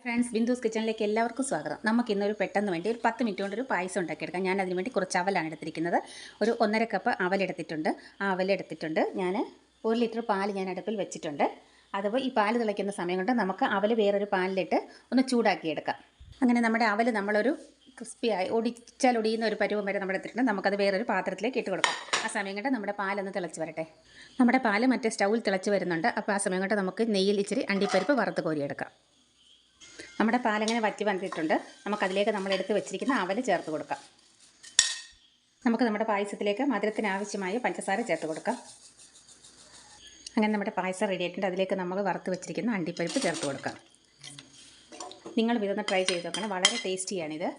Friends, ബിന്ദുസ് കിച്ചണിലേക്ക് എല്ലാവർക്കും സ്വാഗതം. നമുക്ക് ഇന്നൊരു പെട്ടെന്ന് വേണ്ടി ഒരു 10 മിനിറ്റ് കൊണ്ട് ഒരു പായസം ഉണ്ടാക്കിയെടുക്കാം. ഞാൻ അതിന് വേണ്ടി കുറച്ച് അവലാണ് എടുത്തിരിക്കുന്നത്. ഒരു 1.5 കപ്പ് അവലെടുത്തിട്ടുണ്ട്. ആ അവലെടുത്തിട്ടുണ്ട്. ഞാൻ 1 ലിറ്റർ പാൽ ഞാൻ അടുപ്പിൽ വെച്ചിട്ടുണ്ട്. അതുപോലെ ഈ പാൽ തിളയ്ക്കുന്ന സമയം കൊണ്ട് നമുക്ക് അവൽ വേറൊരു പാനിലിട്ട് ഒന്ന് ചൂടാക്കിയെടുക്കാം. അങ്ങനെ നമ്മുടെ അവൽ നമ്മളൊരു ക്രിസ്പിയായി ഒടിയുന്ന ഒരു പരുവം വരെ നമ്മൾ എടുത്തിട്ടുണ്ട്. നമുക്കത് വേറൊരു പാത്രത്തിലേക്ക് ഇട്ട് കൊടുക്കാം. ആ സമയം കൊണ്ട് നമ്മുടെ പാലൊന്ന് തിളച്ച് വരട്ടെ. നമ്മുടെ പാൽ മറ്റേ സ്റ്റൗവിൽ തിളച്ച് വരുന്നുണ്ട്. അപ്പോൾ ആ സമയം കൊണ്ട് നമുക്ക് നെയ്യിൽ ഇച്ചിരി അണ്ടിപ്പരിപ്പ് വറുത്ത് കോരിയെടുക്കാം. നമ്മുടെ പാലങ്ങനെ വറ്റി വന്നിട്ടുണ്ട്. നമുക്കതിലേക്ക് നമ്മൾ എടുത്ത് വെച്ചിരിക്കുന്ന അവൽ ചേർത്ത് കൊടുക്കാം. നമുക്ക് നമ്മുടെ പായസത്തിലേക്ക് മധുരത്തിന് ആവശ്യമായ പഞ്ചസാര ചേർത്ത് കൊടുക്കാം. അങ്ങനെ നമ്മുടെ പായസം റെഡി ആയിട്ടുണ്ട്. അതിലേക്ക് നമ്മൾ വറുത്ത് വെച്ചിരിക്കുന്ന അണ്ടിപ്പരിപ്പ് ചേർത്ത് കൊടുക്കാം. നിങ്ങൾ ഇതൊന്ന് ട്രൈ ചെയ്ത് നോക്കണം. വളരെ ടേസ്റ്റിയാണിത്.